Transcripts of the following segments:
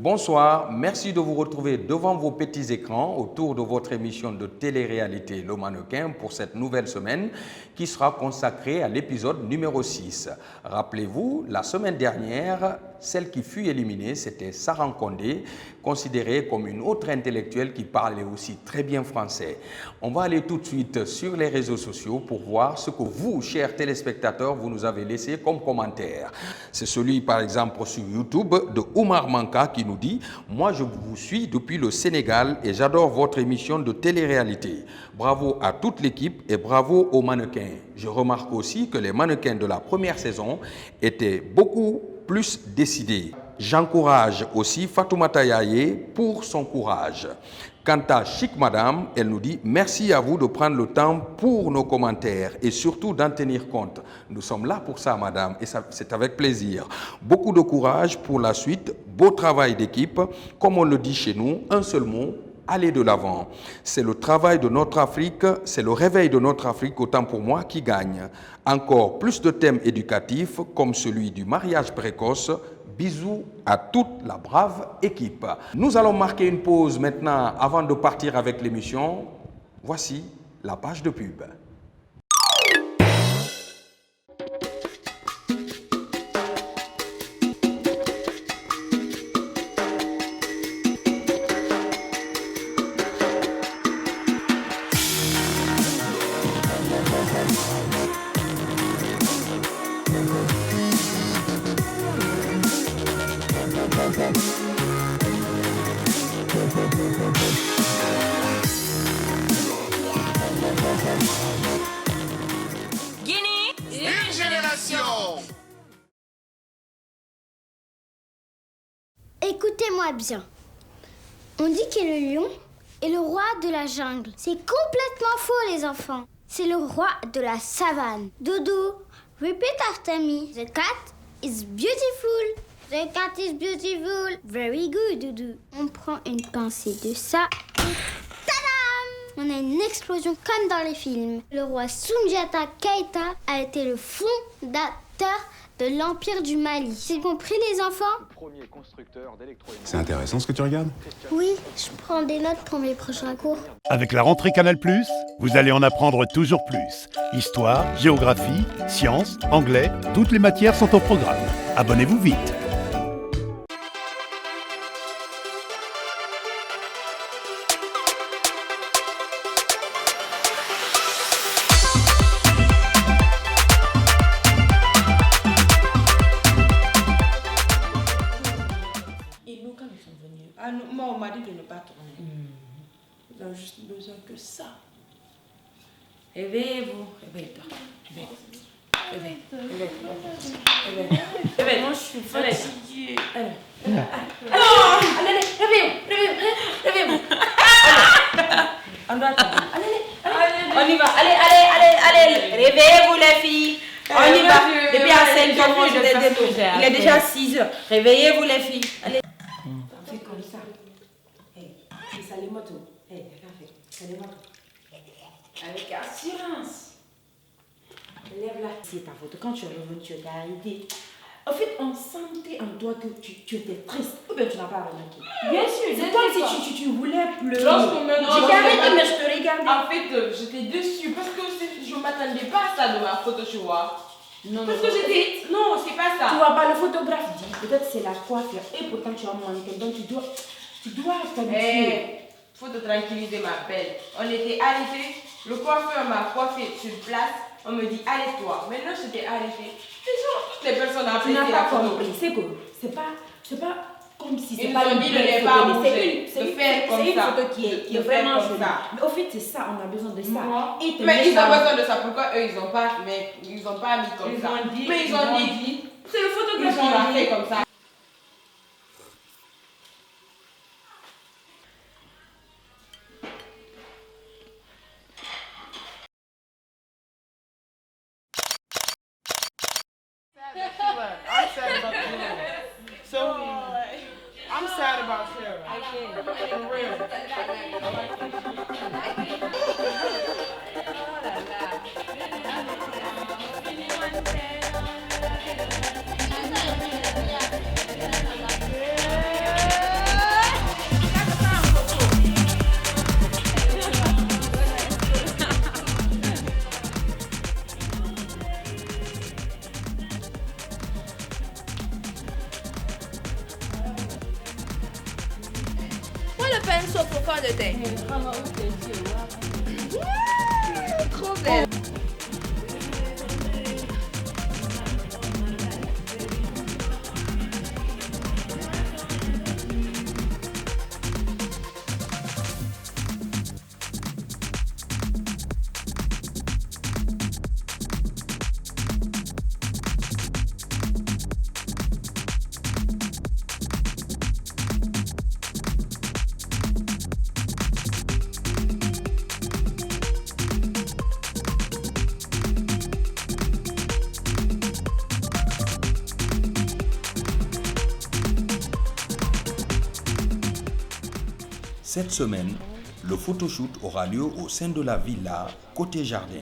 Bonsoir, merci de vous retrouver devant vos petits écrans autour de votre émission de télé-réalité Le Mannequin pour cette nouvelle semaine qui sera consacrée à l'épisode numéro 6. Rappelez-vous, la semaine dernière, celle qui fut éliminée, c'était Sarah Condé, considérée comme une autre intellectuelle qui parlait aussi très bien français. On va aller tout de suite sur les réseaux sociaux pour voir ce que vous, chers téléspectateurs, vous nous avez laissé comme commentaire. C'est celui, par exemple, sur YouTube de Oumar Manka qui nous dit « Moi, je vous suis depuis le Sénégal et j'adore votre émission de télé-réalité. Bravo à toute l'équipe et bravo aux mannequins. Je remarque aussi que les mannequins de la première saison étaient beaucoup plus décidés. J'encourage aussi Fatoumata Yaye pour son courage. Quant à Chic Madame, elle nous dit « Merci à vous de prendre le temps pour nos commentaires et surtout d'en tenir compte. Nous sommes là pour ça, Madame, et c'est avec plaisir. Beaucoup de courage pour la suite, beau travail d'équipe. Comme on le dit chez nous, un seul mot, aller de l'avant. C'est le travail de notre Afrique, c'est le réveil de notre Afrique, autant pour moi, qui gagne. Encore plus de thèmes éducatifs comme celui du mariage précoce. Bisous à toute la brave équipe. » Nous allons marquer une pause maintenant avant de partir avec l'émission. Voici la page de pub. Écoutez-moi bien. On dit que le lion est le roi de la jungle. C'est complètement faux, les enfants. C'est le roi de la savane. Doudou, repeat after me. The cat is beautiful. The cat is beautiful. Very good, Doudou. On prend une pincée de ça. Tadam! On a une explosion comme dans les films. Le roi Soundiata Keïta a été le fondateur de l'Empire du Mali. C'est compris, les enfants? C'est intéressant ce que tu regardes? Oui, je prends des notes pour mes prochains cours. Avec la rentrée Canal+, vous allez en apprendre toujours plus. Histoire, géographie, sciences, anglais, toutes les matières sont au programme. Abonnez-vous vite. Moi, on m'a dit de ne pas tourner. Nous avons juste besoin que ça. Éveillez-vous. Éveille-toi. Éveille. Moi, je suis fatiguée. Allez. Allez, réveillez-vous. On doit attendre. Allez. On y va. Allez. Réveillez-vous, les filles. On y va. Depuis à 5 heures, je l'ai dit. Il est déjà 6 heures. Réveillez-vous, les filles. Allez. Fais comme ça. Les motos. C'est les motos. Avec assurance. Lève-la. C'est ta faute. Quand tu es revenu, tu étais arrêté. En fait, on sentait en toi que tu étais triste. Ou bien tu n'as pas remarqué. Bien sûr. C'est comme si tu voulais pleurer. J'ai arrêté, mais je te regardais. En fait, j'étais déçue parce que je ne m'attendais pas à ça de ma photo, tu vois. Non, parce que j'étais... Non, c'est pas ça. Tu vois pas, le photographe dit. Peut-être c'est la coiffure. Et pourtant, tu as manqué. Donc, tu dois t'habituer. Faut te tranquilliser, ma belle. On était arrêtés, le coiffeur m'a coiffé sur place, on me dit arrête-toi. Maintenant je t'ai arrêté. Toutes les personnes ont apprécié la photo. C'est pas comme si c'est ils pas ont une dit de belle ne pas photo, bouger, de faire comme ça. C'est une photo qui est vraiment jolie. Mais au fait, c'est ça, on a besoin de ça. Mais ils ont besoin de ça, pourquoi eux ils ont pas mis comme ça? Mais ils ont dit, c'est le photographe qui m'a fait comme ça. I'm sad about Sarah. So I'm sad about Sarah. I can't. For real. fais un saut profond de terre. Trop belle. Cette semaine, le photoshoot aura lieu au sein de la villa côté jardin.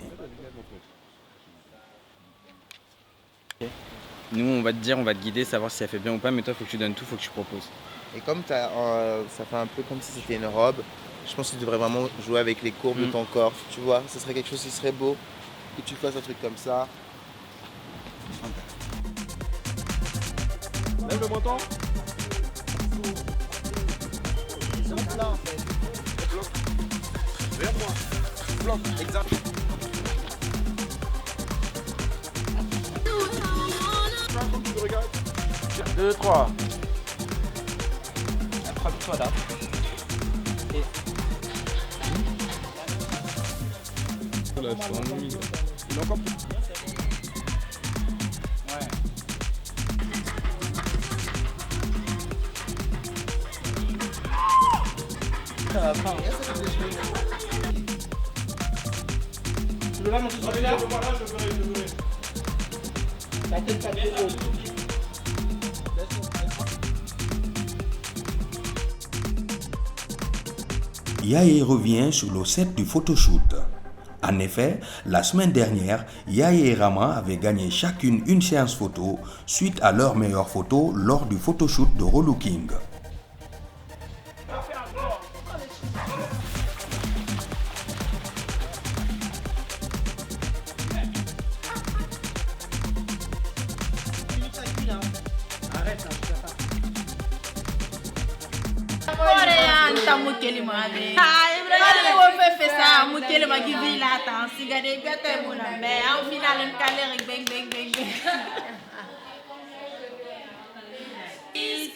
Nous, on va te dire, on va te guider, savoir si ça fait bien ou pas, mais toi, il faut que tu donnes tout, il faut que tu proposes. Et comme ça fait un peu comme si c'était une robe, je pense que tu devrais vraiment jouer avec les courbes de ton corps. Tu vois, ce serait quelque chose qui serait beau, que tu fasses un truc comme ça. Lève le menton. Là, en fait. Bloc. Vers moi. Bloc. Exact. Comme tu me regardes. 2, 3. Attrape-toi là. Et... Il est encore plus. Ouais. Ça va pas. Tu veux là, mon petit là, je veux. La tête pas trop haute. Yaye revient sur le set du photoshoot. En effet, la semaine dernière, Yaye et Rama avaient gagné chacune une séance photo suite à leur meilleure photo lors du photoshoot de relooking.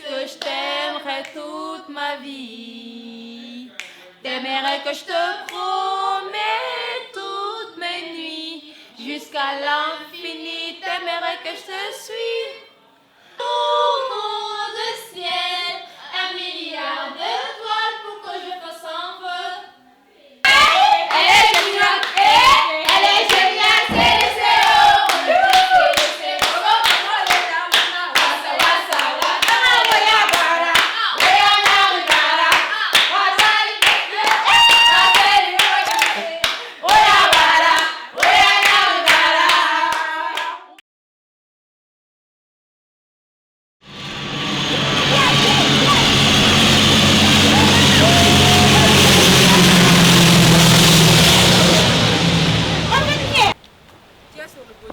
Que je t'aimerais toute ma vie, t'aimerais que je te promets toutes mes nuits, jusqu'à l'infini, t'aimerais que je te suis. Tourment de ciel, 1 milliard d'étoiles pour que je fasse un feu. Elle est géniale, elle est géniale, c'est les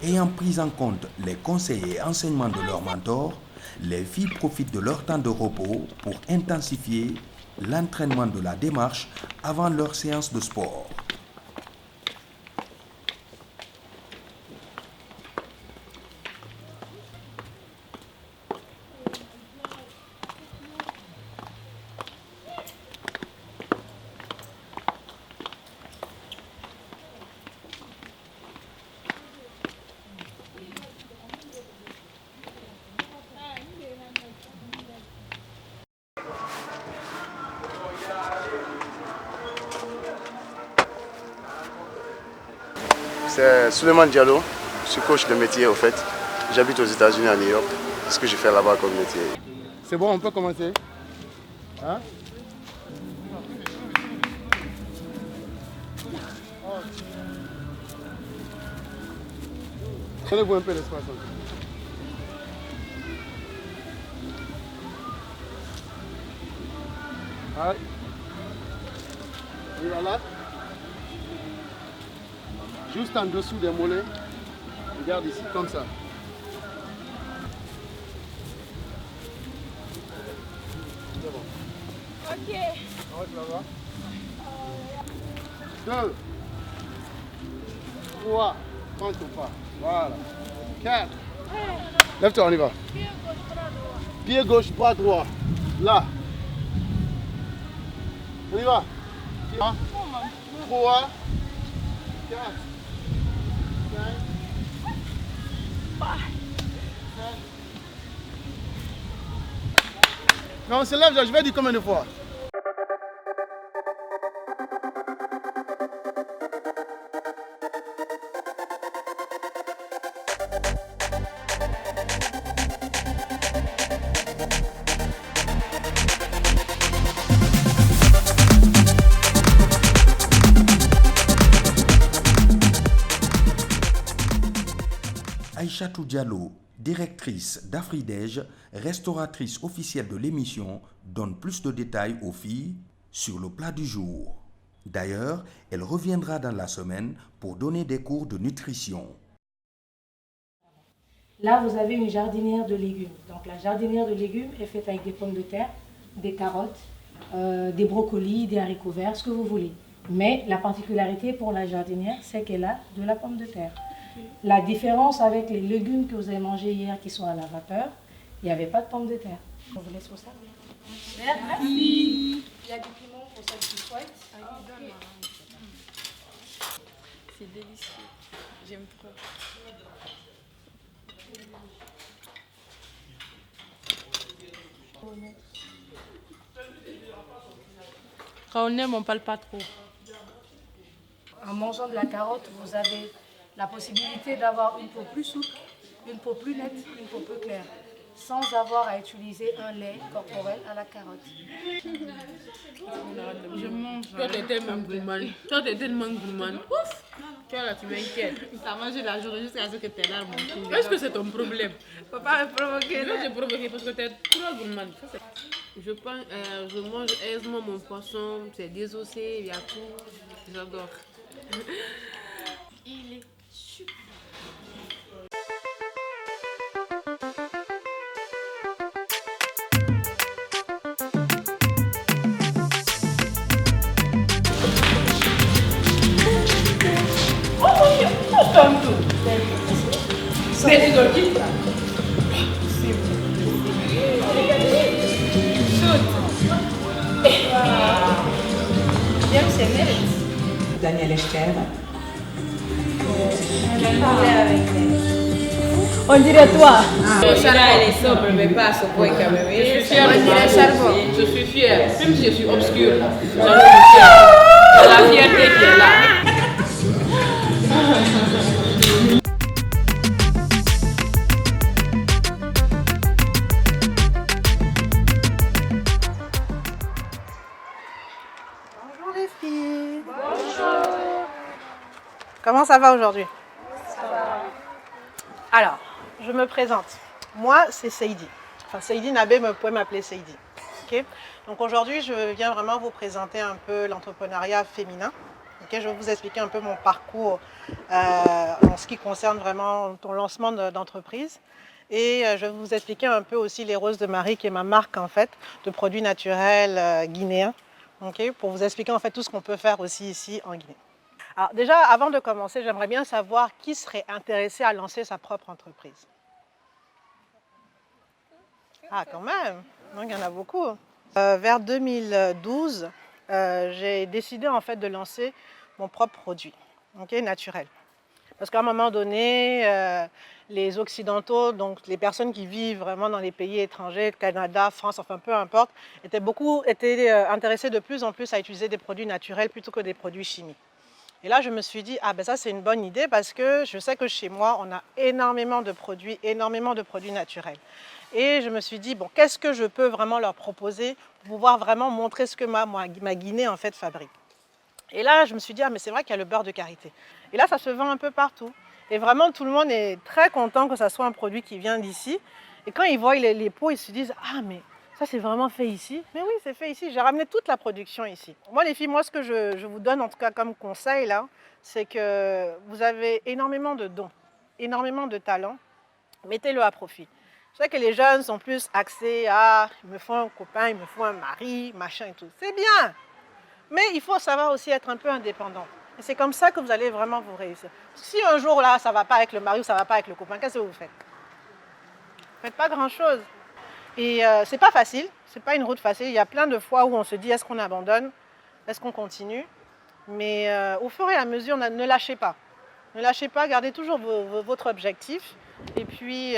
Ayant pris en compte les conseils et enseignements de leurs mentors, les filles profitent de leur temps de repos pour intensifier l'entraînement de la démarche avant leur séance de sport. C'est Souleymane Diallo, je suis coach de métier au fait. J'habite aux États-Unis à New York. C'est ce que je fais là-bas comme métier. C'est bon, on peut commencer? Hein? Donnez-vous un peu d'espace. Allez. Oui, voilà. Juste en dessous des mollets. Regarde ici, comme ça. C'est bon. Ok. Ouais, tu vas voir. 2, 3, prends ton pas. Voilà. 4. Lève-toi, on y va. Pied gauche, bras droit. Là. On y va. 1, 3, 4, 5, 7. Non, on se lève, je vais dire combien de fois. Aïchatou Diallo, directrice d'Afridège, restauratrice officielle de l'émission, donne plus de détails aux filles sur le plat du jour. D'ailleurs, elle reviendra dans la semaine pour donner des cours de nutrition. Là, vous avez une jardinière de légumes. Donc la jardinière de légumes est faite avec des pommes de terre, des carottes, des brocolis, des haricots verts, ce que vous voulez. Mais la particularité pour la jardinière, c'est qu'elle a de la pomme de terre. La différence avec les légumes que vous avez mangés hier qui sont à la vapeur, il n'y avait pas de pommes de terre. On vous laisse pour ça. Merci. Il y a du piment pour celle qui souhaite. C'est délicieux. J'aime trop. Quand on aime, on ne parle pas trop. En mangeant de la carotte, vous avez la possibilité d'avoir une peau plus souple, une peau plus nette, une peau plus claire, sans avoir à utiliser un lait corporel à la carotte. Je mange. Toi, t'es tellement gourmand. Toi, t'es tellement gourmand. Ouf! Toi, là, tu m'inquiètes. T'as mangé la journée jusqu'à ce que tes larmes ont. Est-ce que c'est ton problème? Papa m'a provoqué. Non, j'ai provoqué parce que t'es trop gourmand. Je pense, je mange aisément mon poisson. C'est désossé, il y a tout. J'adore. Il est super. Daniel Esther. On dirait toi. Le charbon, elle est sobre, mais pas à ce point quand même. Je suis fière de moi. Je suis fière. Même si je suis obscure, j'en suis fière. C'est la fierté qui est là. Bonjour les filles. Bonjour. Comment ça va aujourd'hui? Ça va. Alors, je me présente. Moi, c'est Seidi. Enfin, Seidi Nabé, vous pouvez m'appeler Seidi. Okay. Donc aujourd'hui, je viens vraiment vous présenter un peu l'entrepreneuriat féminin. Okay. Je vais vous expliquer un peu mon parcours en ce qui concerne vraiment ton lancement d'entreprise. Et je vais vous expliquer un peu aussi les Roses de Marie, qui est ma marque en fait de produits naturels guinéens. Okay, pour vous expliquer en fait tout ce qu'on peut faire aussi ici en Guinée. Alors déjà, avant de commencer, j'aimerais bien savoir qui serait intéressé à lancer sa propre entreprise. Ah, quand même, donc il y en a beaucoup. Vers 2012, j'ai décidé en fait de lancer mon propre produit, okay, naturel. Parce qu'à un moment donné, les Occidentaux, donc les personnes qui vivent vraiment dans les pays étrangers, Canada, France, enfin peu importe, étaient intéressées de plus en plus à utiliser des produits naturels plutôt que des produits chimiques. Et là, je me suis dit, ah ben ça c'est une bonne idée parce que je sais que chez moi, on a énormément de produits naturels. Et je me suis dit, bon, qu'est-ce que je peux vraiment leur proposer pour pouvoir vraiment montrer ce que ma Guinée en fait fabrique. Et là, je me suis dit, ah mais c'est vrai qu'il y a le beurre de karité. Et là, ça se vend un peu partout. Et vraiment, tout le monde est très content que ça soit un produit qui vient d'ici. Et quand ils voient les pots, ils se disent, ah mais ça c'est vraiment fait ici. Mais oui, c'est fait ici. J'ai ramené toute la production ici. Moi les filles, moi ce que je vous donne en tout cas comme conseil là, c'est que vous avez énormément de dons, énormément de talents. Mettez-le à profit. Je sais que les jeunes sont plus axés à « il me faut un copain, il me faut un mari, machin et tout ». C'est bien, mais il faut savoir aussi être un peu indépendant. Et c'est comme ça que vous allez vraiment vous réussir. Si un jour là, ça ne va pas avec le mari ou ça ne va pas avec le copain, qu'est-ce que vous faites? Vous ne faites pas grand-chose. Et c'est pas facile, c'est pas une route facile. Il y a plein de fois où on se dit est-ce qu'on abandonne, est-ce qu'on continue. Mais au fur et à mesure, ne lâchez pas. Ne lâchez pas, gardez toujours votre objectif. Et puis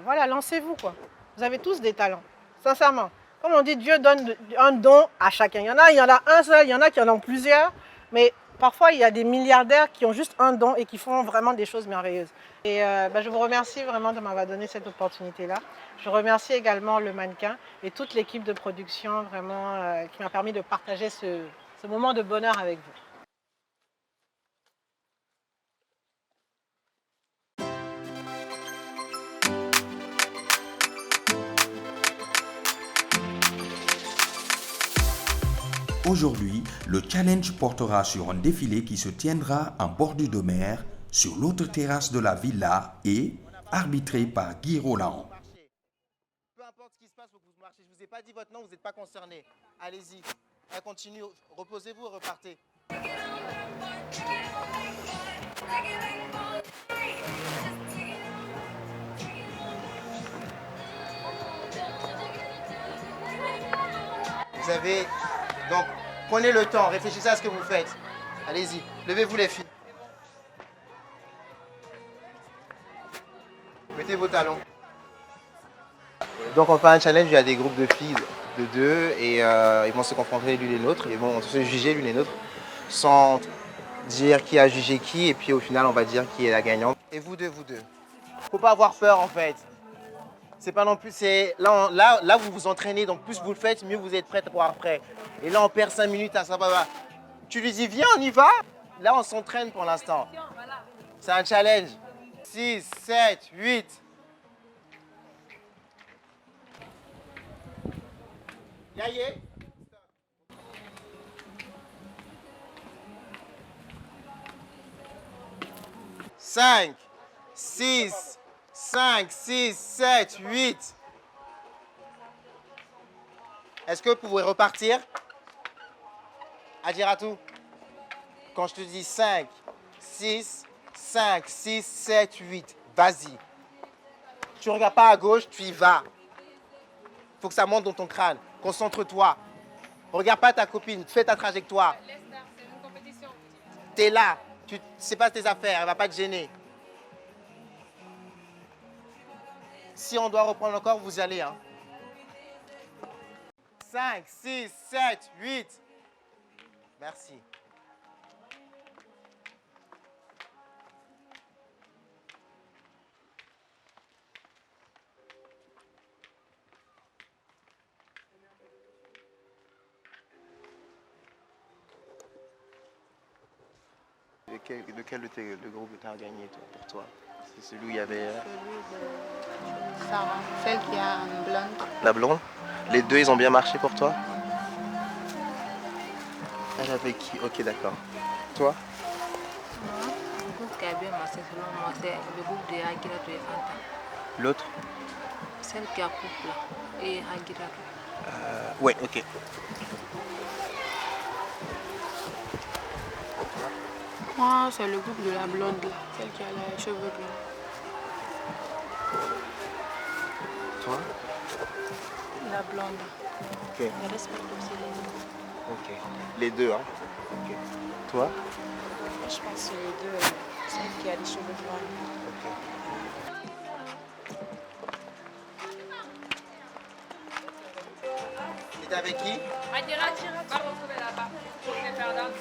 voilà, lancez-vous quoi. Vous avez tous des talents, sincèrement. Comme on dit, Dieu donne un don à chacun. Il y en a un seul, il y en a qui en ont plusieurs. Mais parfois, il y a des milliardaires qui ont juste un don et qui font vraiment des choses merveilleuses. Et je vous remercie vraiment de m'avoir donné cette opportunité-là. Je remercie également le mannequin et toute l'équipe de production vraiment qui m'a permis de partager ce moment de bonheur avec vous. Aujourd'hui, le challenge portera sur un défilé qui se tiendra en bordure de mer sur l'autre terrasse de la villa et arbitré par Guy Roland. Peu importe ce qui se passe, vous marchez. Je ne vous ai pas dit votre nom, vous n'êtes pas concerné. Allez-y. Allez, continue. Reposez-vous et repartez. Vous avez... Donc, prenez le temps, réfléchissez à ce que vous faites. Allez-y, levez-vous les filles. Mettez vos talons. Donc on fait un challenge, il y a des groupes de filles de deux et ils vont se confronter l'une et l'autre. Ils vont se juger l'une et l'autre sans dire qui a jugé qui et puis au final on va dire qui est la gagnante. Et vous deux. Faut pas avoir peur en fait. C'est pas non plus, c'est là vous vous entraînez, donc plus vous le faites, mieux vous êtes prêts pour après. Et là on perd 5 minutes à ça, tu lui dis viens on y va. Là on s'entraîne pour l'instant. C'est un challenge. 6, 7, 8. Yaye. 5, 6, 5, 6, 7, 8. Est-ce que vous pouvez repartir? Adjiratou. Quand je te dis 5, 6, 7, 8. Vas-y. Tu ne regardes pas à gauche, tu y vas. Il faut que ça monte dans ton crâne. Concentre-toi. Regarde pas ta copine, fais ta trajectoire. Tu es là. C'est pas tes affaires, elle ne va pas te gêner. Si on doit reprendre encore, vous y allez. 5, 6, 7, 8. Merci. Lequel de groupe tu as gagné pour toi? C'est celui où il y avait... Celui de Sarah, celle qui a une blonde. La blonde? Les deux, ils ont bien marché pour toi? Elle avec qui? Ok, d'accord. Toi? Le groupe qui a bien marché selon moi, c'est le groupe de Hagiratou et Fanta. L'autre? Celle qui a couple et Hagiratou. Ouais, ok. Moi, c'est le groupe de la blonde, là, celle qui a les cheveux blancs. Toi? La blonde. Ok. Je respecte aussi les deux. Ok. Les deux, hein? Ok. Toi? Moi, je pense que c'est les deux, celle qui a les cheveux blancs. Ok. T'étais avec qui? Hagiratou, va retrouver là-bas pour les perdants.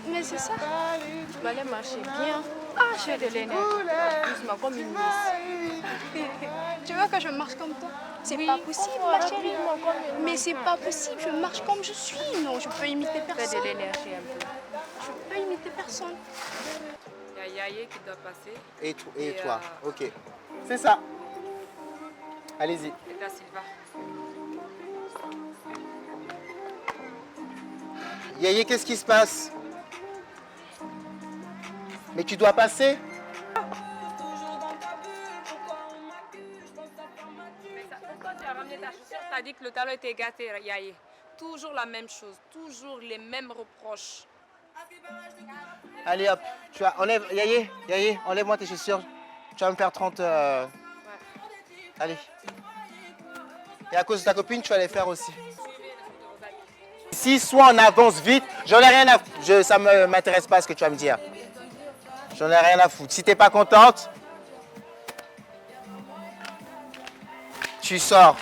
Mais c'est ça. Tu vas aller marcher bien. Ah, j'ai de l'énergie. Doucement, comme une miss. Tu veux que je marche comme toi? C'est pas possible, ma chérie. Mais c'est pas possible, je marche comme je suis. Non, je peux imiter personne. Fais de l'énergie un peu. Je peux imiter personne. Il y a Yaye qui doit passer. Et toi? Ok. C'est ça. Allez-y. Et ta Sylva. Yaye, qu'est-ce qui se passe? Mais tu dois passer. Pourquoi tu as ramené ta chaussure? Tu as dit que le talon était gâté, Yaye. Toujours la même chose, toujours les mêmes reproches. Allez hop, enlève, Yaye, enlève-moi tes chaussures. Tu vas me faire 30... Allez. Et à cause de ta copine, tu vas les faire aussi. Si soit on avance vite, j'en ai rien à foutre. Ça ne m'intéresse pas ce que tu vas me dire. J'en ai rien à foutre. Si t'es pas contente, tu sors.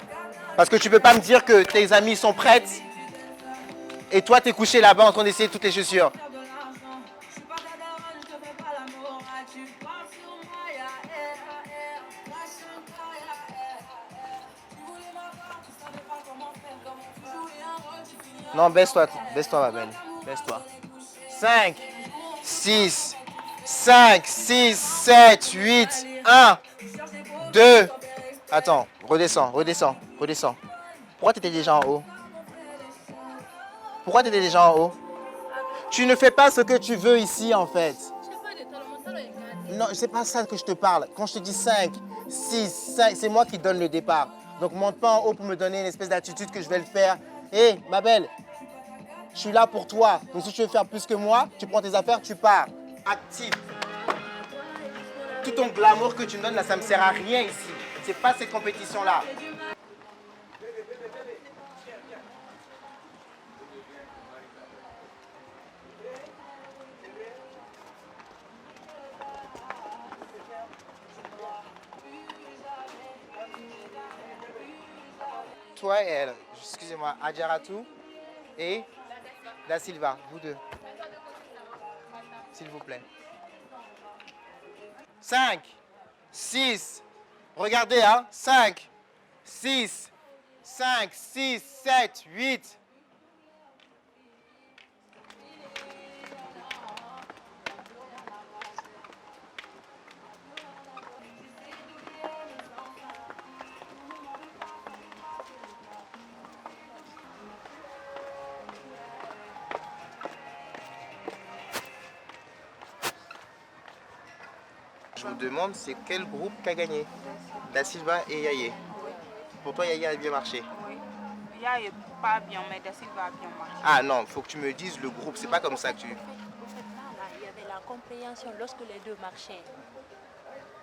Parce que tu peux pas me dire que tes amis sont prêtes et toi t'es couché là-bas en train d'essayer toutes les chaussures. Non, baisse-toi ma belle. Baisse-toi. 5, 6, 7, 8, 1, 2. Attends, redescends. Pourquoi tu étais déjà en haut? Tu ne fais pas ce que tu veux ici en fait. Non, c'est pas ça que je te parle. Quand je te dis 5, 6, 5, c'est moi qui donne le départ. Donc monte pas en haut pour me donner une espèce d'attitude que je vais le faire. Hé, ma belle, je suis là pour toi. Donc si tu veux faire plus que moi, tu prends tes affaires, tu pars. Active. Tout ton glamour que tu me donnes là, ça me sert à rien ici. C'est pas cette compétition-là. Toi et elle, excusez-moi, Adjaratou et Da Silva, vous deux. S'il vous plaît. 5, 6, regardez, hein, 5, 6, 7, 8. Je vous demande, c'est quel groupe qui a gagné? Da Silva et Yaye. Pour toi, Yaye a bien marché? Oui. Yaye pas bien, mais Da Silva a bien marché. Ah non, il faut que tu me dises le groupe. C'est pas comme ça que tu... Il y avait la compréhension lorsque les deux marchaient.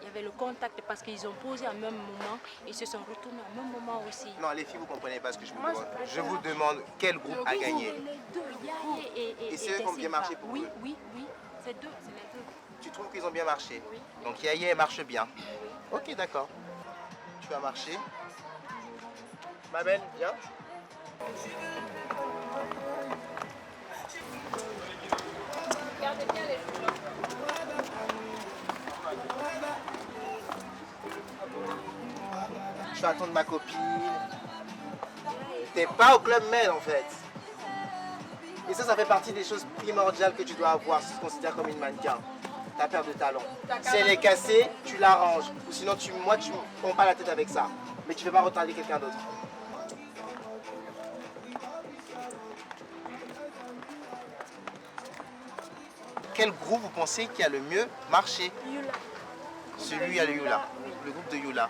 Il y avait le contact parce qu'ils ont posé au même moment et ils se sont retournés au même moment aussi. Non, les filles, vous ne comprenez pas ce que je vous demande. Je vous demande quel groupe a gagné. Les deux, Yaye et c'est eux qui ont bien marché pour vous? Oui, c'est les deux. Tu trouves qu'ils ont bien marché? Oui. Donc Yaye marche bien? Oui. Ok, d'accord. Tu vas marcher. Ma belle, viens. Regardez bien les choses. Je vais attendre ma copine. T'es pas au Club Med en fait. Et ça fait partie des choses primordiales que tu dois avoir si tu te considères comme une mannequin. Ta paire de talons. Si elle est cassée, tu l'arranges. Ou sinon, moi, tu ne me prends pas la tête avec ça. Mais tu ne veux pas retarder quelqu'un d'autre. Quel groupe vous pensez qui a le mieux marché? Yula. Celui à Yula. Le groupe de Yula.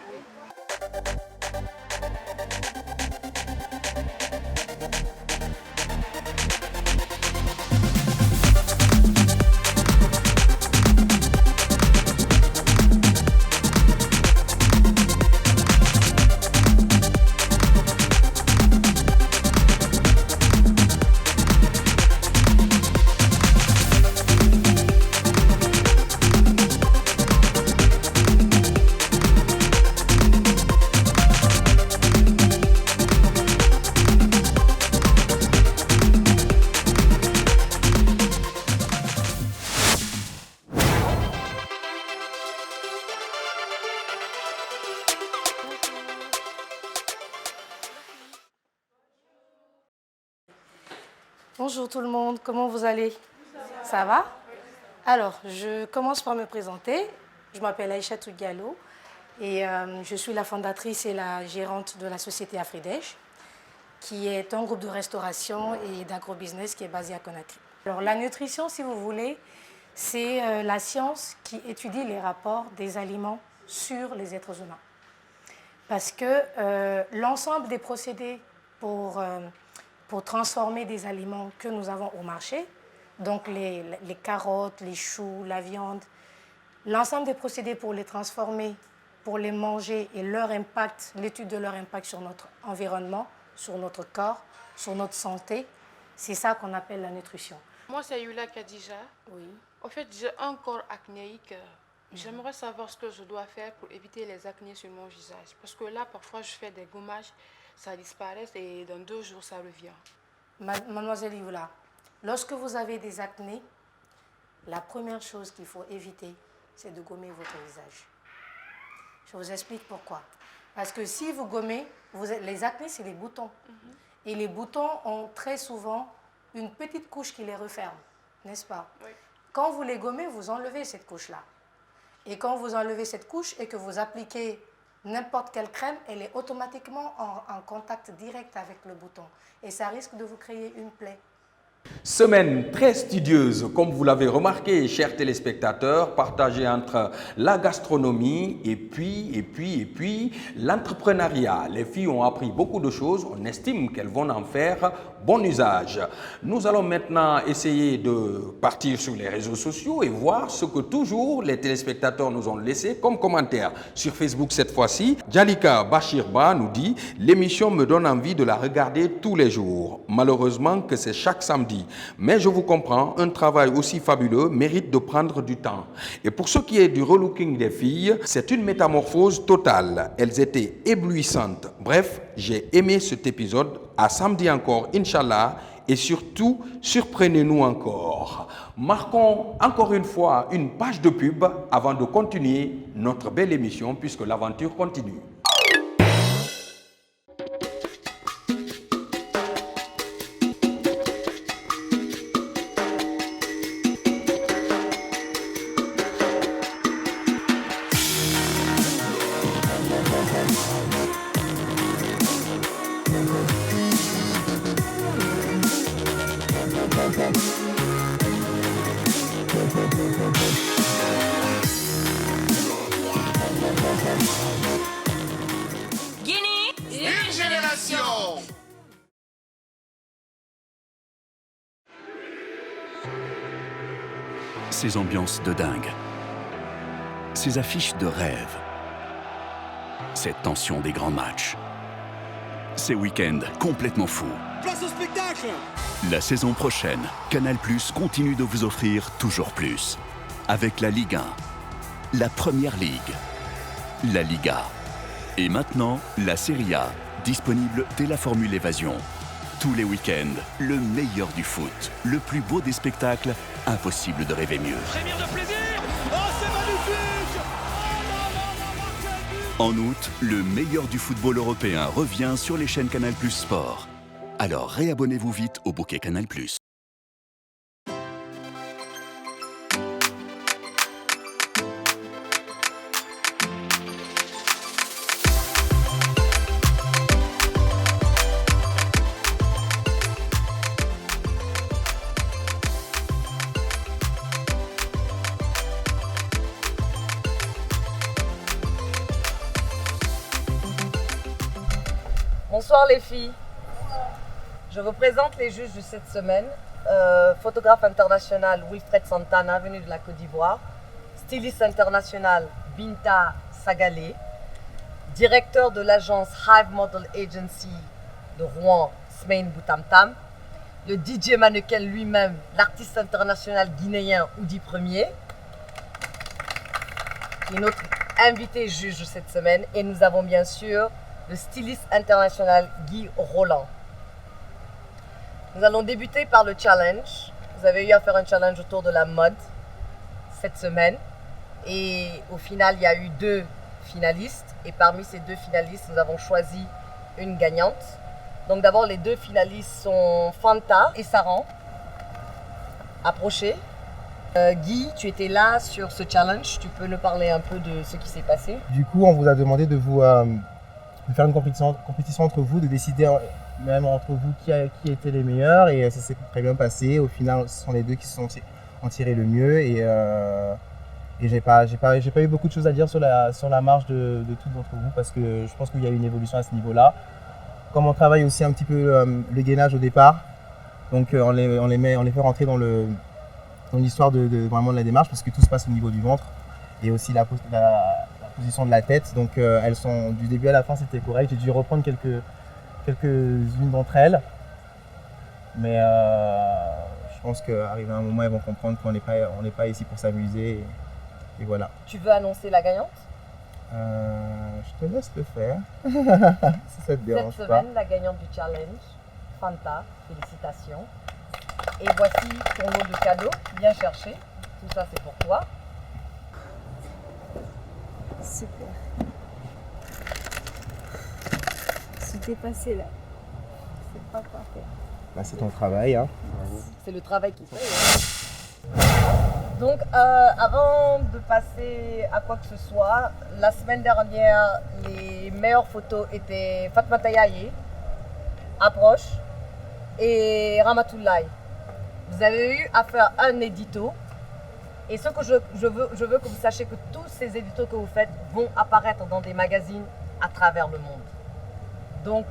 Bonjour tout le monde, comment vous allez? Ça va? Alors, je commence par me présenter. Je m'appelle Aïchatou Diallo et je suis la fondatrice et la gérante de la société Afridège, qui est un groupe de restauration et d'agrobusiness qui est basé à Conakry. Alors, la nutrition, si vous voulez, C'est la science qui étudie les rapports des aliments sur les êtres humains. Parce que l'ensemble des procédés pour transformer des aliments que nous avons au marché, donc les carottes, les choux, la viande, l'ensemble des procédés pour les transformer, pour les manger et leur impact, l'étude de leur impact sur notre environnement, sur notre corps, sur notre santé, c'est ça qu'on appelle la nutrition. Moi, c'est Yula Kadija. Oui. En fait, j'ai un corps acnéique. J'aimerais savoir ce que je dois faire pour éviter les acnés sur mon visage. Parce que là, parfois, je fais des gommages, ça disparaît et dans 2 jours, ça revient. Mademoiselle Yula, lorsque vous avez des acnés, la première chose qu'il faut éviter, c'est de gommer votre visage. Je vous explique pourquoi. Parce que si vous gommez, les acnés, c'est les boutons. Et les boutons ont très souvent une petite couche qui les referme, n'est-ce pas? Oui. Quand vous les gommez, vous enlevez cette couche-là. Et quand vous enlevez cette couche et que vous appliquez n'importe quelle crème, elle est automatiquement en contact direct avec le bouton. Et ça risque de vous créer une plaie. Semaine très studieuse, comme vous l'avez remarqué, chers téléspectateurs, partagée entre la gastronomie et puis l'entrepreneuriat. Les filles ont appris beaucoup de choses, on estime qu'elles vont en faire bon usage. Nous allons maintenant essayer de partir sur les réseaux sociaux et voir ce que toujours les téléspectateurs nous ont laissé comme commentaire. Sur Facebook cette fois-ci, Jalika Bachirba nous dit « L'émission me donne envie de la regarder tous les jours. Malheureusement que c'est chaque samedi. Mais je vous comprends, un travail aussi fabuleux mérite de prendre du temps. Et pour ce qui est du relooking des filles, c'est une métamorphose totale. Elles étaient éblouissantes. Bref, j'ai aimé cet épisode. À samedi encore, Inch'Allah. Et surtout, surprenez-nous encore. Marquons encore une fois une page de pub avant de continuer notre belle émission puisque l'aventure continue. Ces ambiances de dingue, ces affiches de rêve, cette tension des grands matchs, ces week-ends complètement fous. Place au spectacle! La saison prochaine, Canal+ continue de vous offrir toujours plus. Avec la Ligue 1, la Première Ligue, la Liga et maintenant la Serie A, disponible dès la formule Évasion. Tous les week-ends, le meilleur du foot, le plus beau des spectacles, impossible de rêver mieux. Frémir de plaisir! Oh, c'est magnifique! En août, le meilleur du football européen revient sur les chaînes Canal+ Sport. Alors réabonnez-vous vite au bouquet Canal+. Bonsoir les filles. Je vous présente les juges de cette semaine. Photographe international Wilfred Santana, venu de la Côte d'Ivoire. Styliste international Binta Sagalé. Directeur de l'agence Hive Model Agency de Rouen, Smain Boutamtam. Le DJ mannequin lui-même, l'artiste international guinéen Oudi Premier. Qui est notre invité juge de cette semaine. Et nous avons bien sûr le styliste international Guy Roland. Nous allons débuter par le challenge. Vous avez eu à faire un challenge autour de la mode cette semaine. Et au final, il y a eu 2 finalistes. Et parmi ces 2 finalistes, nous avons choisi une gagnante. Donc d'abord, les 2 finalistes sont Fanta et Saran. Approchez. Guy, tu étais là sur ce challenge. Tu peux nous parler un peu de ce qui s'est passé? Du coup, on vous a demandé de vous de faire une compétition entre vous, de décider même entre vous qui étaient les meilleurs, et ça s'est très bien passé. Au final, ce sont les 2 qui se sont en tirer le mieux. Et j'ai pas eu beaucoup de choses à dire sur la marche de tous d'entre vous, parce que je pense qu'il y a une évolution à ce niveau-là. Comme on travaille aussi un petit peu le gainage au départ, donc on les fait rentrer dans l'histoire vraiment de la démarche, parce que tout se passe au niveau du ventre et aussi la position de la tête. Donc elles sont du début à la fin, c'était correct. J'ai dû reprendre quelques-unes d'entre elles, mais je pense qu'arrivé à un moment, elles vont comprendre qu'on n'est pas ici pour s'amuser. Et voilà. Tu veux annoncer la gagnante? Je te laisse le faire, si ça te dérange Cette pas. semaine, la gagnante du challenge, Fanta, félicitations. Et voici ton lot de cadeaux, bien cherché. Tout ça, c'est pour toi. Super. Je suis dépassée là. C'est pas parfait. Bah, c'est ton travail. Hein. C'est le travail qui paye. Donc, avant de passer à quoi que ce soit, la semaine dernière, les meilleures photos étaient Fatmata Yaye, Approche et Ramatoulaye. Vous avez eu à faire un édito. Et ce que je veux que vous sachiez que tous ces éditos que vous faites vont apparaître dans des magazines à travers le monde. Donc,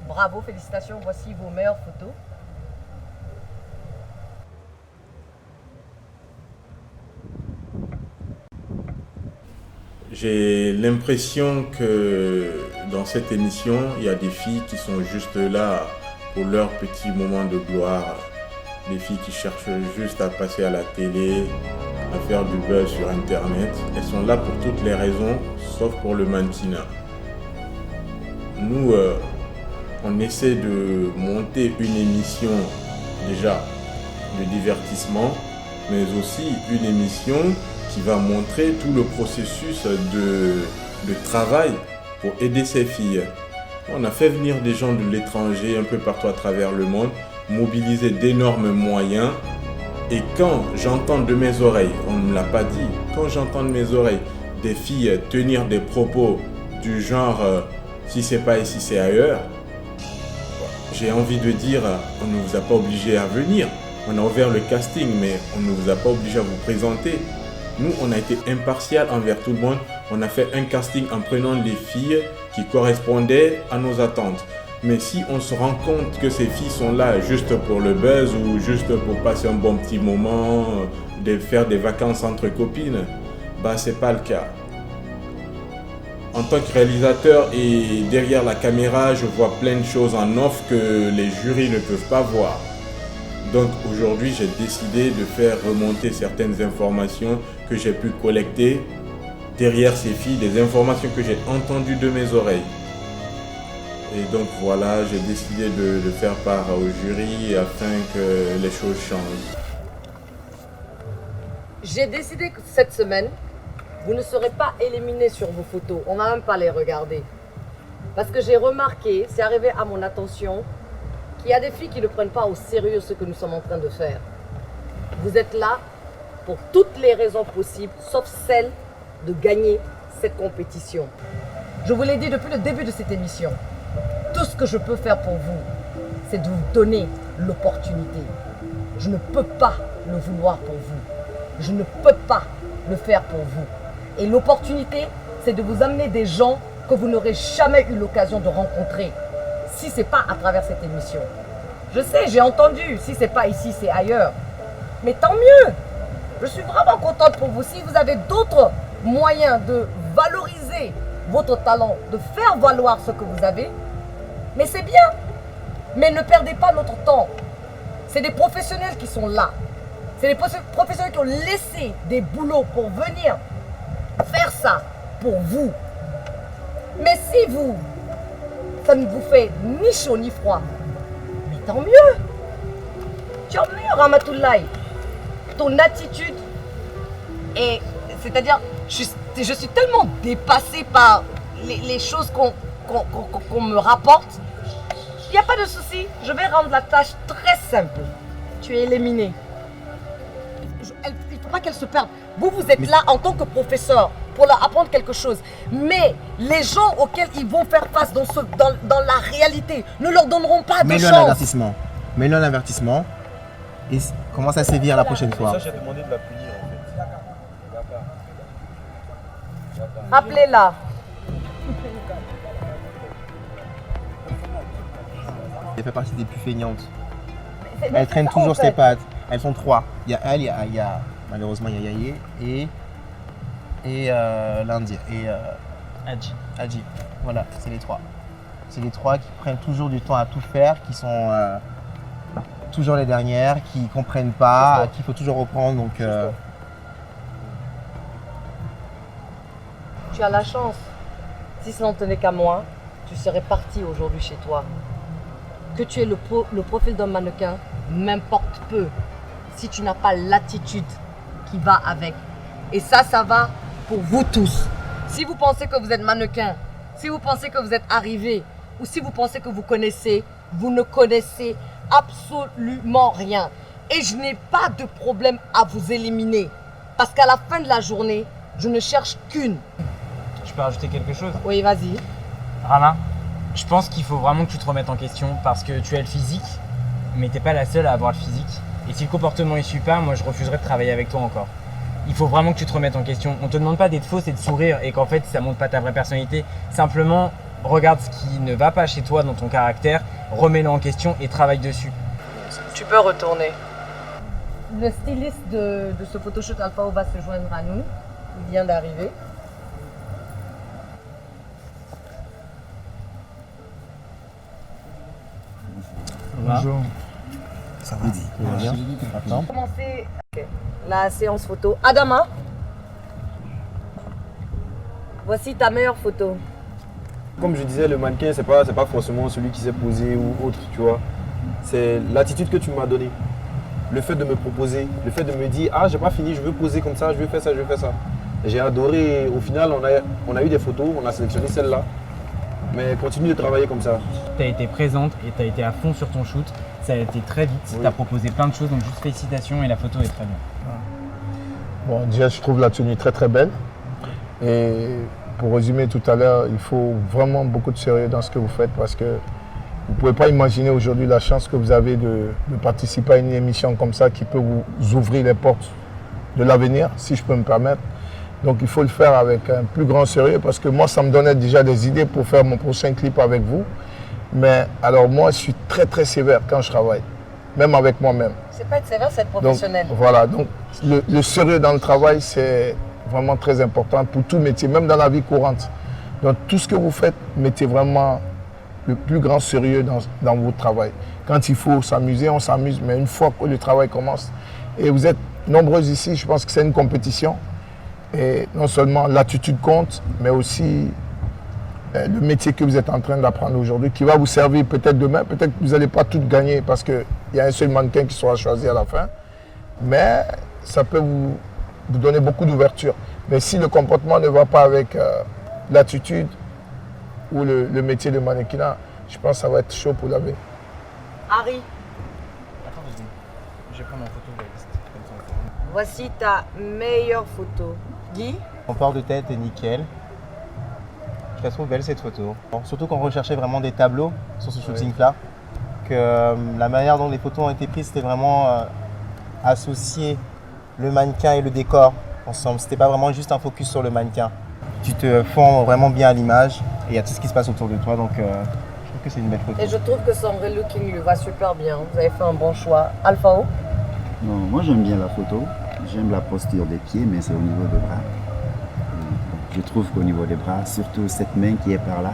bravo, félicitations, voici vos meilleures photos. J'ai l'impression que dans cette émission, il y a des filles qui sont juste là pour leur petit moment de gloire. Des filles qui cherchent juste à passer à la télé, à faire du buzz sur Internet. Elles sont là pour toutes les raisons, sauf pour le mannequinat. Nous, on essaie de monter une émission déjà de divertissement, mais aussi une émission qui va montrer tout le processus de travail pour aider ces filles. On a fait venir des gens de l'étranger un peu partout à travers le monde, mobiliser d'énormes moyens. Et quand j'entends de mes oreilles, on ne me l'a pas dit, quand j'entends de mes oreilles des filles tenir des propos du genre si c'est pas ici c'est ailleurs, j'ai envie de dire on ne vous a pas obligé à venir. On a ouvert le casting, mais on ne vous a pas obligé à vous présenter. Nous, on a été impartial envers tout le monde. On a fait un casting en prenant les filles qui correspondaient à nos attentes. Mais si on se rend compte que ces filles sont là juste pour le buzz ou juste pour passer un bon petit moment, de faire des vacances entre copines, bah c'est pas le cas. En tant que réalisateur et derrière la caméra, je vois plein de choses en off que les jurys ne peuvent pas voir. Donc aujourd'hui, j'ai décidé de faire remonter certaines informations que j'ai pu collecter derrière ces filles, des informations que j'ai entendues de mes oreilles. Et donc voilà, j'ai décidé de faire part au jury afin que les choses changent. J'ai décidé que cette semaine, vous ne serez pas éliminés sur vos photos. On ne va même pas les regarder. Parce que j'ai remarqué, c'est arrivé à mon attention, qu'il y a des filles qui ne prennent pas au sérieux ce que nous sommes en train de faire. Vous êtes là pour toutes les raisons possibles, sauf celle de gagner cette compétition. Je vous l'ai dit depuis le début de cette émission. Tout ce que je peux faire pour vous, c'est de vous donner l'opportunité. Je ne peux pas le vouloir pour vous. Je ne peux pas le faire pour vous. Et l'opportunité, c'est de vous amener des gens que vous n'aurez jamais eu l'occasion de rencontrer. Si ce n'est pas à travers cette émission. Je sais, j'ai entendu, si ce n'est pas ici, c'est ailleurs. Mais tant mieux. Je suis vraiment contente pour vous. Si vous avez d'autres moyens de valoriser votre talent, de faire valoir ce que vous avez, mais c'est bien. Mais ne perdez pas notre temps. C'est des professionnels qui sont là. C'est des professionnels qui ont laissé des boulots pour venir faire ça pour vous. Mais si vous, ça ne vous fait ni chaud ni froid, mais tant mieux. Tant mieux, Ramatoulaye. Ton attitude est... C'est-à-dire, je suis tellement dépassée par les choses qu'on me rapporte. Il n'y a pas de souci. Je vais rendre la tâche très simple. Tu es éliminée. Il ne faut pas qu'elle se perde. Vous êtes là en tant que professeur pour leur apprendre quelque chose. Mais les gens auxquels ils vont faire face dans la réalité ne leur donneront pas de chance. Mets-le un avertissement. et commence à sévir la prochaine fois. Ça, j'ai demandé de la punir en fait. Rappelez-la. Elle fait partie des plus feignantes. Elle traîne toujours ses pattes. Elles sont 3. Il y a elle, malheureusement il y a Yaye et l'Indien. Et Adji. Voilà, c'est les 3. C'est les 3 qui prennent toujours du temps à tout faire, qui sont toujours les dernières, qui ne comprennent pas, qu'il faut toujours reprendre. Donc, Tu as la chance. Si ça n'en tenait qu'à moi, tu serais parti aujourd'hui chez toi. Que tu aies le profil d'un mannequin, m'importe peu. Si tu n'as pas l'attitude qui va avec. Et ça va pour vous tous. Si vous pensez que vous êtes mannequin, si vous pensez que vous êtes arrivé, ou si vous pensez que vous connaissez, vous ne connaissez absolument rien. Et je n'ai pas de problème à vous éliminer. Parce qu'à la fin de la journée, je ne cherche qu'une. Je peux rajouter quelque chose? Oui, vas-y. Rama, je pense qu'il faut vraiment que tu te remettes en question parce que tu as le physique, mais t'es pas la seule à avoir le physique. Et si le comportement ne suit pas, moi je refuserais de travailler avec toi encore. Il faut vraiment que tu te remettes en question. On te demande pas d'être fausse et de sourire et qu'en fait ça montre pas ta vraie personnalité. Simplement, regarde ce qui ne va pas chez toi dans ton caractère, remets-le en question et travaille dessus. Tu peux retourner. Le styliste de ce photoshoot Alphao va se joindre à nous. Il vient d'arriver. Bonjour. Ça va, tu vas bien? On va commencer la séance photo. Adama, voici ta meilleure photo. Comme je disais, le mannequin, c'est pas forcément celui qui s'est posé ou autre, tu vois. C'est l'attitude que tu m'as donnée. Le fait de me proposer, le fait de me dire « Ah, j'ai pas fini, je veux poser comme ça, je veux faire ça, je veux faire ça ». J'ai adoré. Au final, on a eu des photos, on a sélectionné celle-là. Mais continue de travailler comme ça. Tu as été présente et tu as été à fond sur ton shoot. Ça a été très vite. Oui. Tu as proposé plein de choses, donc juste félicitations et la photo est très bien. Bon, déjà, je trouve la tenue très très belle. Et pour résumer tout à l'heure, il faut vraiment beaucoup de sérieux dans ce que vous faites parce que vous ne pouvez pas imaginer aujourd'hui la chance que vous avez de participer à une émission comme ça qui peut vous ouvrir les portes de l'avenir, si je peux me permettre. Donc il faut le faire avec un plus grand sérieux parce que moi, ça me donnait déjà des idées pour faire mon prochain clip avec vous. Mais alors moi, je suis très très sévère quand je travaille, même avec moi-même. C'est pas être sévère, c'est être professionnel. Donc, voilà, donc le sérieux dans le travail, c'est vraiment très important pour tout métier, même dans la vie courante. Donc tout ce que vous faites, mettez vraiment le plus grand sérieux dans votre travail. Quand il faut s'amuser, on s'amuse, mais une fois que le travail commence, et vous êtes nombreux ici, je pense que c'est une compétition. Et non seulement l'attitude compte, mais aussi le métier que vous êtes en train d'apprendre aujourd'hui, qui va vous servir peut-être demain. Peut-être que vous n'allez pas tout gagner parce qu'il y a un seul mannequin qui sera choisi à la fin. Mais ça peut vous donner beaucoup d'ouverture. Mais si le comportement ne va pas avec l'attitude ou le métier de mannequinat, je pense que ça va être chaud pour laver. Harry, Attends 2 secondes. Je vais prendre en photo la liste. Comme ça, voici ta meilleure photo. Guy, Mon port de tête est nickel. Je la trouve belle cette photo. Bon, surtout qu'on recherchait vraiment des tableaux sur ce shooting-là. Que la manière dont les photos ont été prises, c'était vraiment associer le mannequin et le décor ensemble. C'était pas vraiment juste un focus sur le mannequin. Tu te fonds vraiment bien à l'image et il y a tout ce qui se passe autour de toi. Donc je trouve que c'est une belle photo. et je trouve que son relooking lui va super bien. Vous avez fait un bon choix. Alphao, Non, moi j'aime bien la photo, j'aime la posture des pieds, mais c'est au niveau des bras. Je trouve qu'au niveau des bras, surtout cette main qui est par là,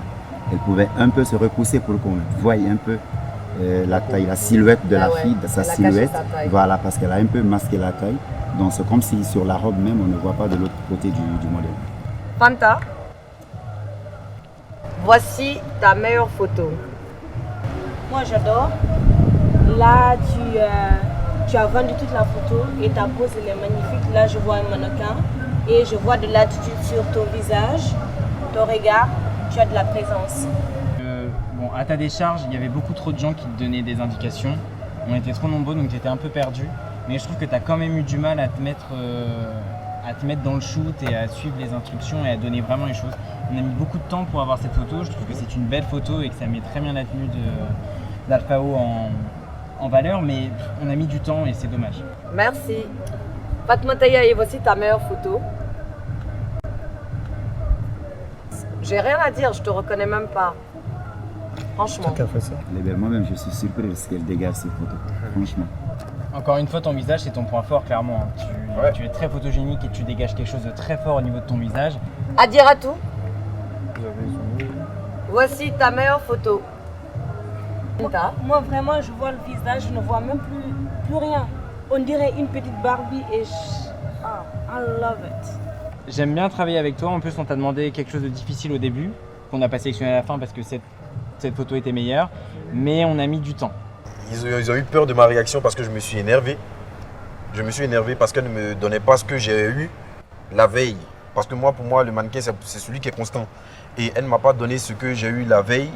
elle pouvait un peu se repousser pour qu'on voie un peu la taille, la silhouette de la fille, de sa silhouette. Voilà, parce qu'elle a un peu masqué la taille. Donc c'est comme si sur la robe même, on ne voit pas de l'autre côté du modèle. Fanta, voici ta meilleure photo. Moi j'adore. Là tu as vendu toute la photo et ta pose elle est magnifique. Là je vois un mannequin et je vois de l'attitude sur ton visage, ton regard, tu as de la présence. Bon, à ta décharge, il y avait beaucoup trop de gens qui te donnaient des indications. On était trop nombreux, donc tu étais un peu perdu. Mais je trouve que tu as quand même eu du mal à te mettre dans le shoot et à suivre les instructions et à donner vraiment les choses. On a mis beaucoup de temps pour avoir cette photo. Je trouve que c'est une belle photo et que ça met très bien la tenue d'Alphao en valeur, mais on a mis du temps et c'est dommage. Merci. Fatma Yaye, voici ta meilleure photo. J'ai rien à dire, je te reconnais même pas. Franchement. Elle est belle. Moi-même, je suis surpris de ce qu'elle dégage ces photos. Franchement. Encore une fois, ton visage, c'est ton point fort, clairement. Tu es très photogénique et tu dégages quelque chose de très fort au niveau de ton visage. Adiratou, voici ta meilleure photo. Moi, vraiment, je vois le visage, je ne vois même plus rien. On dirait une petite Barbie et I love it. J'aime bien travailler avec toi. En plus, on t'a demandé quelque chose de difficile au début, qu'on n'a pas sélectionné à la fin parce que cette photo était meilleure. Mais on a mis du temps. Ils ont eu peur de ma réaction parce que je me suis énervé. Je me suis énervé parce qu'elle ne me donnait pas ce que j'ai eu la veille. Parce que moi, pour moi, le mannequin, c'est celui qui est constant. Et elle ne m'a pas donné ce que j'ai eu la veille.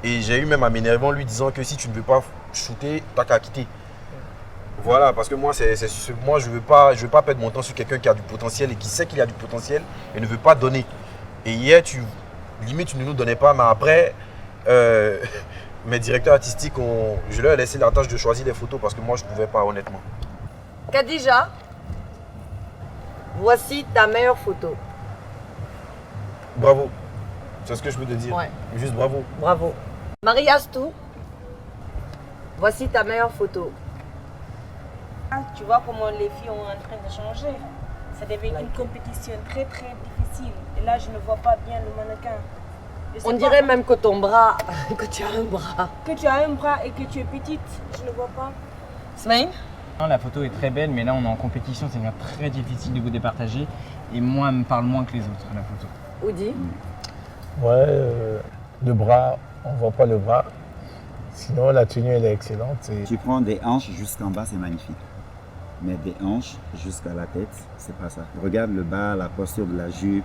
Et j'ai eu même à m'énerver en lui disant que si tu ne veux pas shooter, t'as qu'à quitter. Voilà, parce que moi, moi je veux pas perdre mon temps sur quelqu'un qui a du potentiel et qui sait qu'il a du potentiel et ne veut pas donner. Et hier, limite, tu ne nous donnais pas, mais après, mes directeurs artistiques, je leur ai laissé la tâche de choisir les photos parce que moi, je ne pouvais pas, honnêtement. Khadija, voici ta meilleure photo. Bravo. C'est ce que je peux te dire. Ouais. Juste bravo. Bravo. Marie Astou, voici ta meilleure photo. Tu vois comment les filles sont en train de changer. Ça devient une compétition très très difficile. Et là, je ne vois pas bien le mannequin. On dirait même que ton bras, que tu as un bras. Que tu as un bras et que tu es petite, je ne vois pas. Smaïn? La photo est très belle, mais là on est en compétition, c'est très difficile de vous départager. Et moi, elle me parle moins que les autres, la photo. Oudi? Ouais, le bras, on voit pas le bras. Sinon, la tenue, elle est excellente. Tu prends des hanches jusqu'en bas, c'est magnifique. Mais des hanches jusqu'à la tête, c'est pas ça. Regarde le bas, la posture de la jupe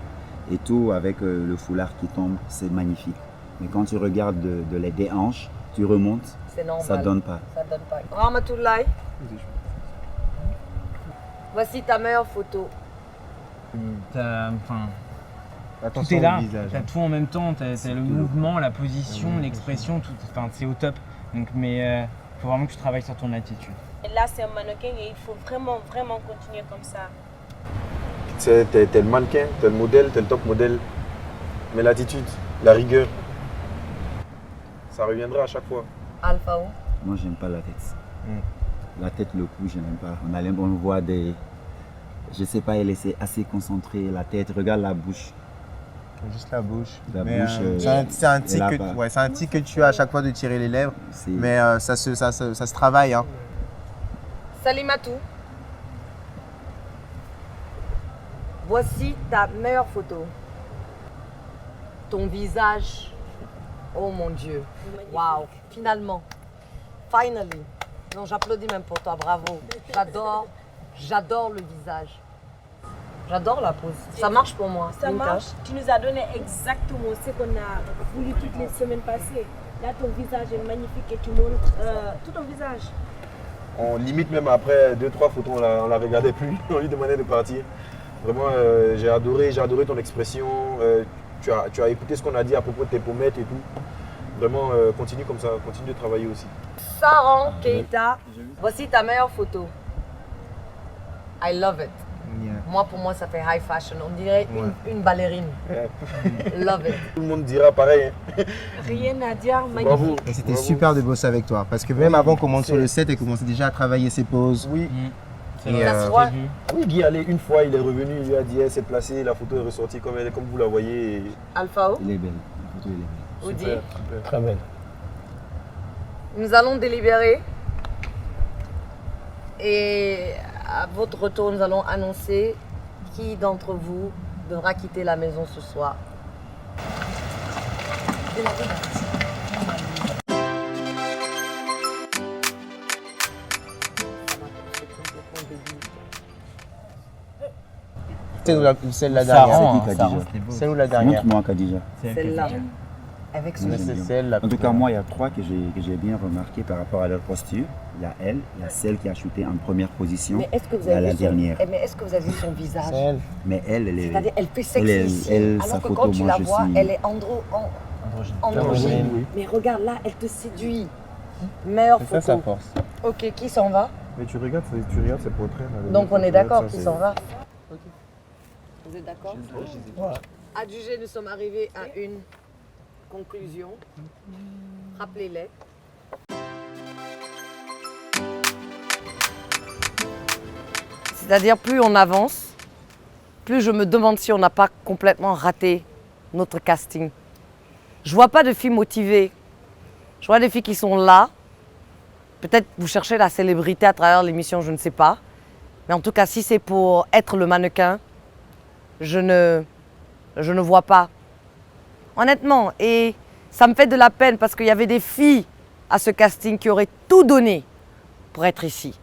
et tout avec le foulard qui tombe, c'est magnifique. Mais quand tu regardes des hanches, tu remontes, c'est normal. Ça donne pas. Ça donne pas. Ramatoulaye, voici ta meilleure photo. Tout est là, t'as tout en même temps, t'as le mouvement, la position, l'expression, tout, c'est au top. Donc, mais faut vraiment que tu travailles sur ton attitude. Et là, c'est un mannequin et il faut vraiment, vraiment continuer comme ça. T'es le mannequin, t'es le modèle, t'es le top modèle. Mais l'attitude, la rigueur, ça reviendra à chaque fois. Alpha O? Moi, j'aime pas la tête. La tête, le cou, je n'aime pas. On voit des... Je sais pas, elle est assez concentrée. La tête, regarde la bouche. Juste la bouche. La bouche c'est un tic que tu as à chaque fois de tirer les lèvres. Mais ça se travaille. Hein. Salimatou, voici ta meilleure photo. Ton visage. Oh mon Dieu. Waouh. Finalement. Finally. Non, j'applaudis même pour toi. Bravo. J'adore le visage. J'adore la pose. Ça marche pour moi. Ça marche. Tu nous as donné exactement ce qu'on a voulu toutes les semaines passées. Là, ton visage est magnifique et tu montres tout ton visage. On limite même après 2-3 photos, on la regardait plus. On lui demandait de partir. Vraiment, j'ai adoré ton expression. Tu as écouté ce qu'on a dit à propos de tes pommettes et tout. Vraiment, continue comme ça. Continue de travailler aussi. Saran Keita, voici ta meilleure photo. I love it. Yeah. Moi, pour moi, ça fait high fashion. On dirait une ballerine. Love it. Tout le monde dira pareil. Hein. Rien à dire, magnifique. Bravo. Et c'était super de bosser avec toi. Parce que même avant qu'on monte sur le set, elle commençait déjà à travailler ses poses. Oui. Oui, Guy allait une fois, il est revenu, il lui a dit elle s'est placée, la photo est ressortie comme vous la voyez. Et... Alpha O? Elle est belle. La photo, elle est Oudi? belle. Super. Très belle. Nous allons délibérer. Et à votre retour, nous allons annoncer qui d'entre vous devra quitter la maison ce soir. Celle-là dernière. C'est où la dernière? Montre-moi Khadija. Celle-là. Avec son En tout cas, moi, il y a 3 que j'ai bien remarqué par rapport à leur posture. Il y a elle, il y a celle qui a shooté en première position. Mais est-ce que vous il y a avez la dernière. Mais est-ce que vous avez vu son visage? Mais elle est... C'est-à-dire, elle fait sexy elle, alors sa que photo, quand tu moi, la je vois, suis... elle est androgyne. Oui. Mais regarde là, elle te séduit. Meilleure photo. C'est ça sa force. Ok, qui s'en va? Mais tu regardes ces portraits. Là, Donc on est d'accord, qui c'est- s'en va? Vous êtes d'accord? Ouais. Adjugé, nous sommes arrivés à une conclusion. Rappelez-les. C'est-à-dire, plus on avance, plus je me demande si on n'a pas complètement raté notre casting. Je vois pas de filles motivées. Je vois des filles qui sont là. Peut-être vous cherchez la célébrité à travers l'émission, je ne sais pas. Mais en tout cas, si c'est pour être le mannequin, je ne vois pas. Honnêtement, et ça me fait de la peine parce qu'il y avait des filles à ce casting qui auraient tout donné pour être ici.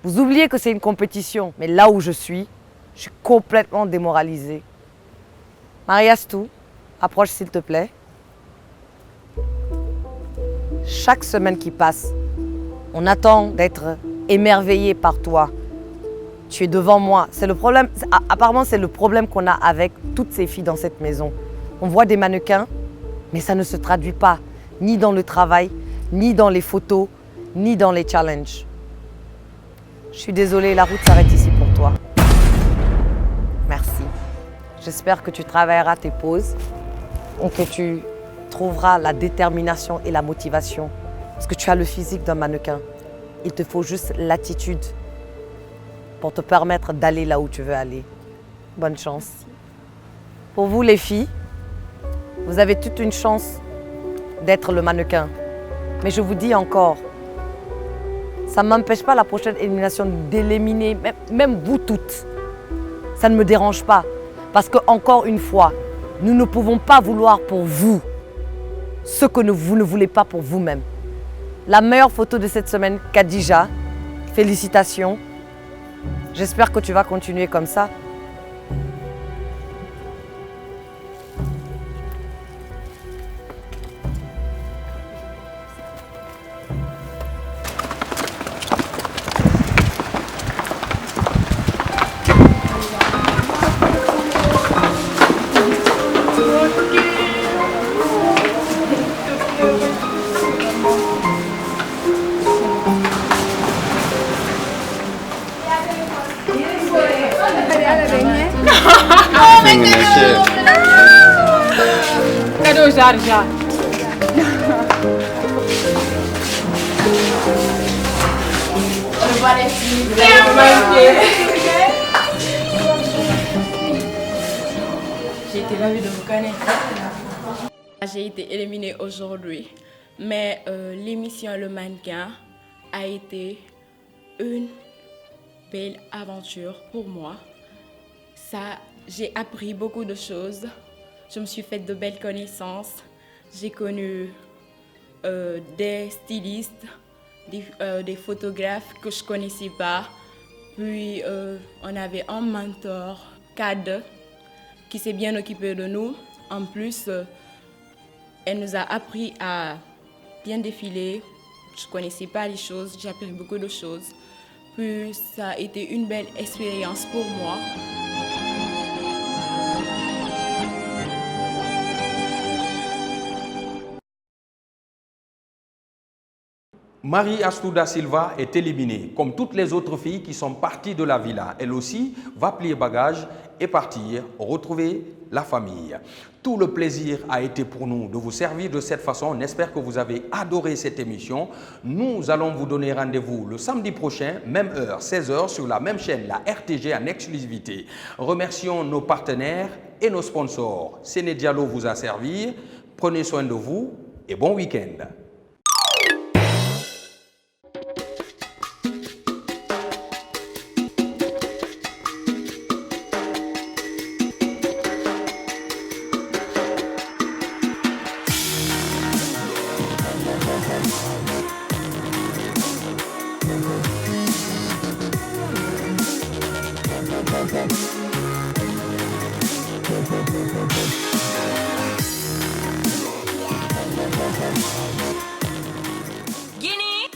Vous oubliez que c'est une compétition, mais là où je suis complètement démoralisée. Mariastou, approche s'il te plaît. Chaque semaine qui passe, on attend d'être émerveillé par toi. Tu es devant moi. C'est le problème. Apparemment, c'est le problème qu'on a avec toutes ces filles dans cette maison. On voit des mannequins, mais ça ne se traduit pas, ni dans le travail, ni dans les photos, ni dans les challenges. Je suis désolée, la route s'arrête ici pour toi. Merci. J'espère que tu travailleras tes pauses et que tu trouveras la détermination et la motivation. Parce que tu as le physique d'un mannequin. Il te faut juste l'attitude pour te permettre d'aller là où tu veux aller. Bonne chance. Pour vous les filles, vous avez toute une chance d'être le mannequin. Mais je vous dis encore, ça ne m'empêche pas la prochaine élimination d'éliminer, même vous toutes. Ça ne me dérange pas. Parce que, encore une fois, nous ne pouvons pas vouloir pour vous ce que vous ne voulez pas pour vous-même. La meilleure photo de cette semaine, Khadija, félicitations. J'espère que tu vas continuer comme ça. Cadeau Jarja. J'ai été ravie de vous connaître. J'ai été éliminée aujourd'hui, mais l'émission Le Mannequin a été une belle aventure pour moi. J'ai appris beaucoup de choses. Je me suis fait de belles connaissances. J'ai connu des stylistes, des photographes que je ne connaissais pas. Puis on avait un mentor, Kad, qui s'est bien occupé de nous. En plus, elle nous a appris à bien défiler. Je ne connaissais pas les choses, j'ai appris beaucoup de choses. Puis ça a été une belle expérience pour moi. Mariastou da Silva est éliminée, comme toutes les autres filles qui sont parties de la villa. Elle aussi va plier bagages et partir retrouver la famille. Tout le plaisir a été pour nous de vous servir de cette façon. On espère que vous avez adoré cette émission. Nous allons vous donner rendez-vous le samedi prochain, même heure, 16h, sur la même chaîne, la RTG en exclusivité. Remercions nos partenaires et nos sponsors. Séné Diallo vous a servi. Prenez soin de vous et bon week-end.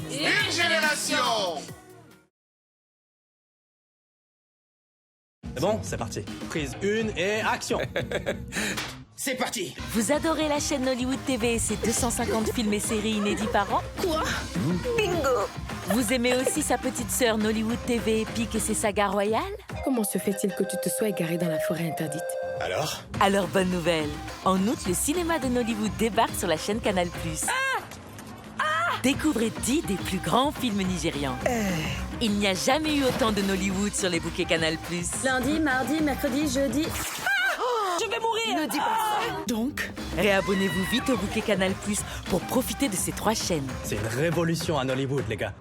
Une génération. C'est bon, c'est parti. Prise 1 et action. c'est parti. Vous adorez la chaîne Nollywood TV et ses 250 films et séries inédits par an? Quoi? Bingo! Vous aimez aussi sa petite sœur Nollywood TV épique et ses sagas royales? Comment se fait-il que tu te sois égaré dans la forêt interdite? Alors bonne nouvelle. En août, le cinéma de Nollywood débarque sur la chaîne Canal+. Découvrez 10 des plus grands films nigérians. Il n'y a jamais eu autant de Nollywood sur les bouquets Canal+. Lundi, mardi, mercredi, jeudi... Je vais mourir! Ne dis pas ça. Donc, réabonnez-vous vite au bouquet Canal+, pour profiter de ces 3 chaînes. C'est une révolution à Nollywood, les gars.